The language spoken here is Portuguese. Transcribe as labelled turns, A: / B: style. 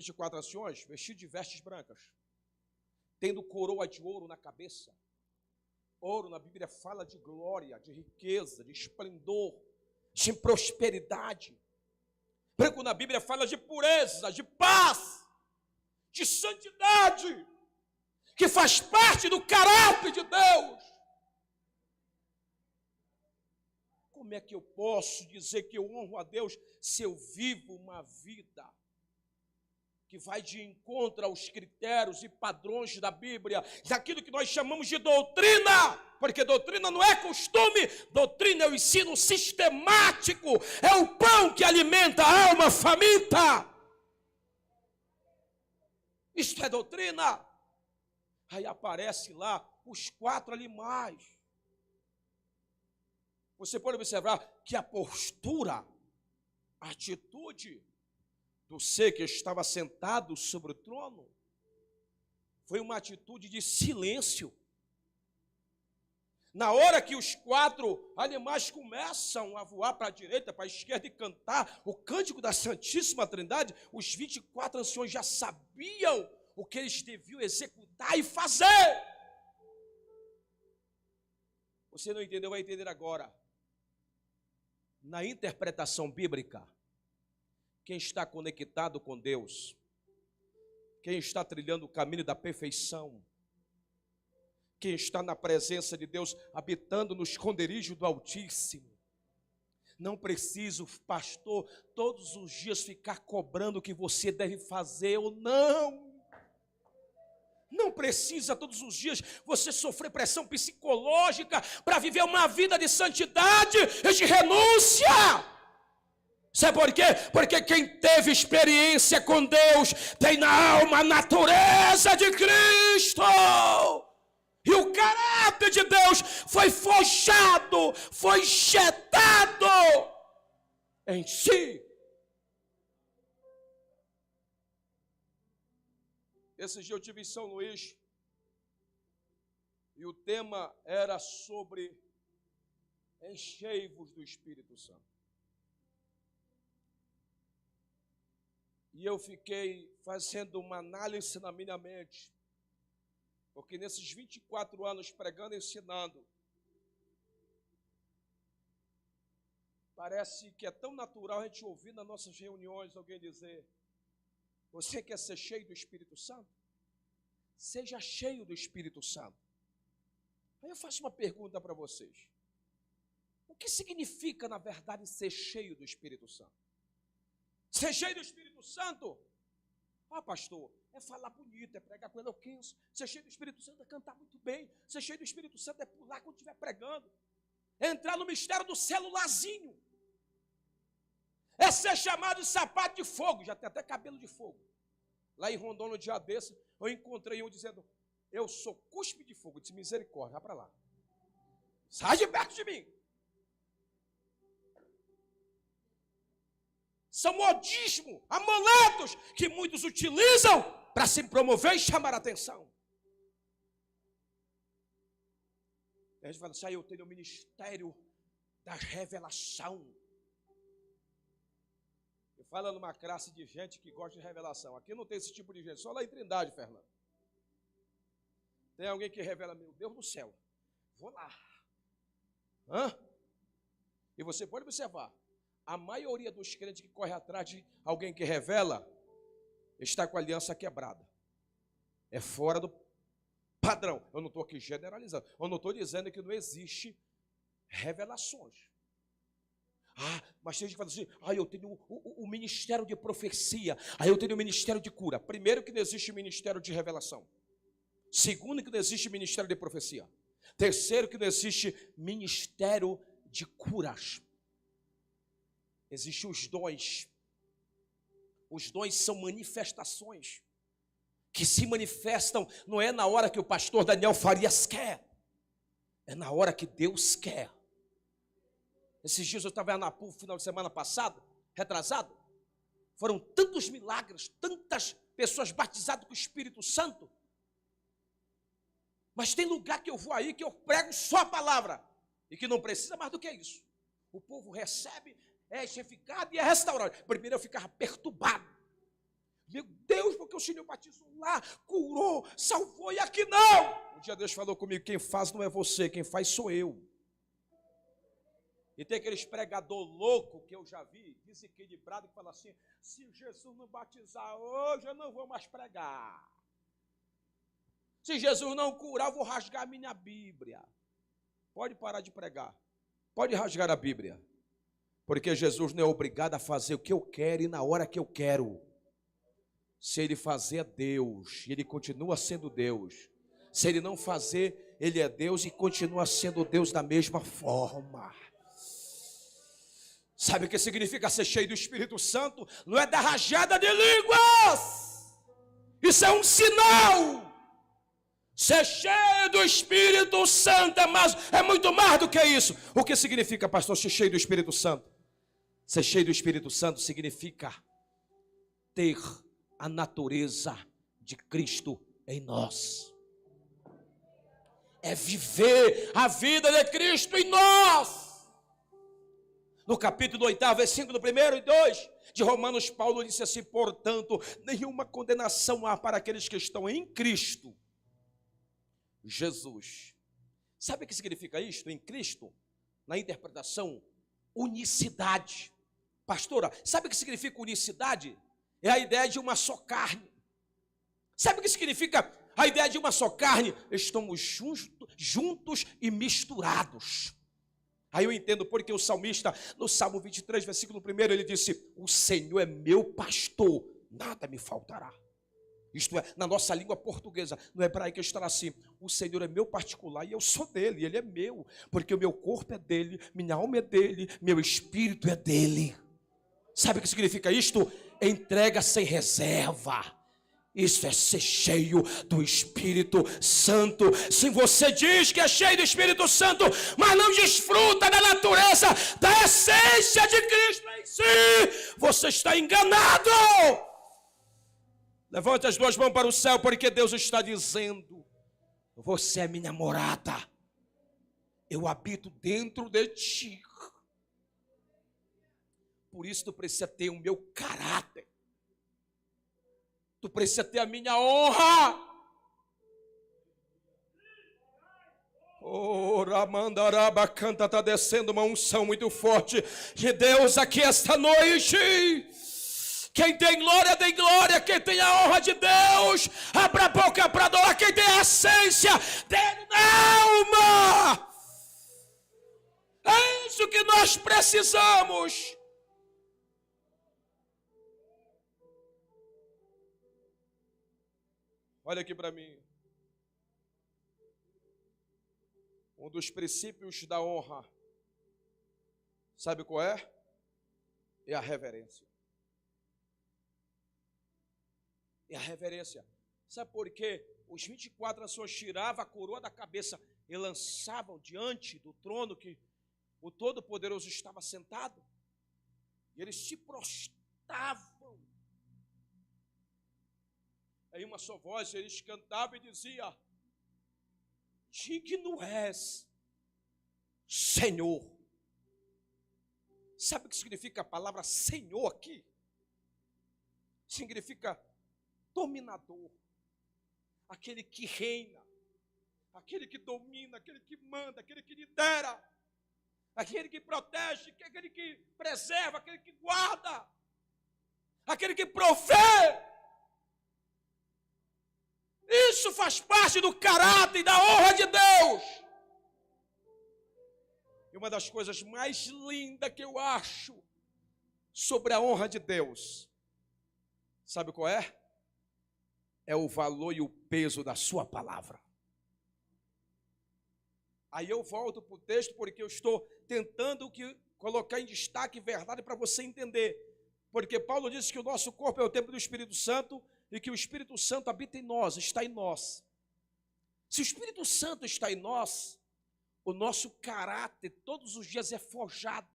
A: 24 anciões, vestidos de vestes brancas, tendo coroa de ouro na cabeça. Ouro na Bíblia fala de glória, de riqueza, de esplendor, de prosperidade. Branco na Bíblia fala de pureza, de paz, de santidade, que faz parte do caráter de Deus. Como é que eu posso dizer que eu honro a Deus se eu vivo uma vida que vai de encontro aos critérios e padrões da Bíblia, daquilo que nós chamamos de doutrina? Porque doutrina não é costume, doutrina é o ensino sistemático, é o pão que alimenta a alma faminta. Isto é doutrina. Aí aparece lá os 4 animais. Você pode observar que a postura, a atitude do ser que estava sentado sobre o trono foi uma atitude de silêncio. Na hora que os 4 animais começam a voar para a direita, para a esquerda e cantar o cântico da Santíssima Trindade, os 24 anciões já sabiam o que eles deviam executar e fazer. Você não entendeu, vai entender agora. Na interpretação bíblica, quem está conectado com Deus, quem está trilhando o caminho da perfeição, quem está na presença de Deus, habitando no esconderijo do Altíssimo, não precisa o pastor todos os dias ficar cobrando o que você deve fazer ou não. Não precisa todos os dias você sofrer pressão psicológica para viver uma vida de santidade e de renúncia. Sabe por quê? Porque quem teve experiência com Deus tem na alma a natureza de Cristo. E o caráter de Deus foi forjado, foi injetado em si. Esse dia eu estive em São Luís e o tema era sobre enchei-vos do Espírito Santo. E eu fiquei fazendo uma análise na minha mente, porque nesses 24 anos pregando e ensinando, parece que é tão natural a gente ouvir nas nossas reuniões alguém dizer: você quer ser cheio do Espírito Santo? Seja cheio do Espírito Santo. Aí eu faço uma pergunta para vocês. O que significa, na verdade, ser cheio do Espírito Santo? Ser cheio do Espírito Santo? Ah, pastor, é falar bonito, é pregar com eloquência. Ser cheio do Espírito Santo é cantar muito bem. Ser cheio do Espírito Santo é pular quando estiver pregando. É entrar no mistério do celularzinho. É ser chamado de sapato de fogo. Já tem até cabelo de fogo. Lá em Rondônia, um dia desse, eu encontrei um dizendo: eu sou cuspe de fogo. Eu disse: misericórdia, vai para lá. Sai de perto de mim. São modismos, amuletos que muitos utilizam para se promover e chamar a atenção. E a gente fala assim: eu tenho o ministério da revelação. Eu falo numa classe de gente que gosta de revelação. Aqui não tem esse tipo de gente, só lá em Trindade, Fernando. Tem alguém que revela: meu Deus do céu, vou lá. E você pode observar, a maioria dos crentes que corre atrás de alguém que revela está com a aliança quebrada. É fora do padrão. Eu não estou aqui generalizando. Eu não estou dizendo que não existe revelações. Mas tem gente que fala assim: eu tenho o ministério de profecia, eu tenho o ministério de cura. Primeiro, que não existe ministério de revelação. Segundo, que não existe ministério de profecia. Terceiro, que não existe ministério de curas. Existem os dons. Os dons são manifestações que se manifestam, não é na hora que o pastor Daniel Farias quer, é na hora que Deus quer. Esses dias eu estava em Anapu, no final de semana passado, retrasado. Foram tantos milagres, tantas pessoas batizadas com o Espírito Santo. Mas tem lugar que eu vou aí que eu prego só a palavra e que não precisa mais do que isso. O povo recebe, é edificado e é restaurado. Primeiro eu ficava perturbado. Meu Deus, porque o Senhor batizou lá, curou, salvou, e aqui não. Um dia Deus falou comigo, quem faz não é você, quem faz sou eu. E tem aqueles pregador louco que eu já vi, desequilibrado, que fala assim, se Jesus não batizar hoje, eu não vou mais pregar. Se Jesus não curar, eu vou rasgar a minha Bíblia. Pode parar de pregar. Pode rasgar a Bíblia. Porque Jesus não é obrigado a fazer o que eu quero e na hora que eu quero. Se ele fazer, é Deus. E ele continua sendo Deus. Se ele não fazer, ele é Deus e continua sendo Deus da mesma forma. Sabe o que significa ser cheio do Espírito Santo? Não é da rajada de línguas. Isso é um sinal. Ser cheio do Espírito Santo é muito mais do que isso. O que significa, pastor, ser cheio do Espírito Santo? Ser cheio do Espírito Santo significa ter a natureza de Cristo em nós. É viver a vida de Cristo em nós. No capítulo 8, versículo 1 e 2 de Romanos, Paulo disse assim, portanto, nenhuma condenação há para aqueles que estão em Cristo Jesus. Sabe o que significa isto? Em Cristo, na interpretação, unicidade. Pastora, sabe o que significa unicidade? É a ideia de uma só carne. Sabe o que significa a ideia de uma só carne? Estamos juntos e misturados. Aí eu entendo porque o salmista, no Salmo 23, versículo 1, ele disse, o Senhor é meu pastor, nada me faltará. Isto é, na nossa língua portuguesa, no hebraico está assim, o Senhor é meu particular e eu sou dele, ele é meu, porque o meu corpo é dele, minha alma é dele, meu espírito é dele. Sabe o que significa isto? Entrega sem reserva. Isso é ser cheio do Espírito Santo. Se você diz que é cheio do Espírito Santo, mas não desfruta da natureza, da essência de Cristo em si, você está enganado. Levante as duas mãos para o céu, porque Deus está dizendo, você é minha morada, eu habito dentro de ti. Por isso tu precisa ter o meu caráter. Tu precisa ter a minha honra. Oh, Ramandaraba canta, está descendo uma unção muito forte de Deus aqui esta noite. Quem tem glória, tem glória. Quem tem a honra de Deus, abra a boca para adorar. Quem tem a essência dele na alma. É isso que nós precisamos. Olha aqui para mim. Um dos princípios da honra, sabe qual é? É a reverência. É a reverência. Sabe por quê? Os 24 anciões tiravam a coroa da cabeça e lançavam diante do trono que o Todo-Poderoso estava sentado. E eles se prostravam. Em uma só voz, eles cantavam e diziam, digno és, Senhor. Sabe o que significa a palavra Senhor aqui? Significa dominador, aquele que reina, aquele que domina, aquele que manda, aquele que lidera, aquele que protege, aquele que preserva, aquele que guarda, aquele que provê. Isso faz parte do caráter e da honra de Deus. E uma das coisas mais lindas que eu acho sobre a honra de Deus, sabe qual é? É o valor e o peso da sua palavra. Aí eu volto para o texto porque eu estou tentando colocar em destaque verdade para você entender. Porque Paulo disse que o nosso corpo é o templo do Espírito Santo e que o Espírito Santo habita em nós, está em nós. Se o Espírito Santo está em nós, o nosso caráter todos os dias é forjado.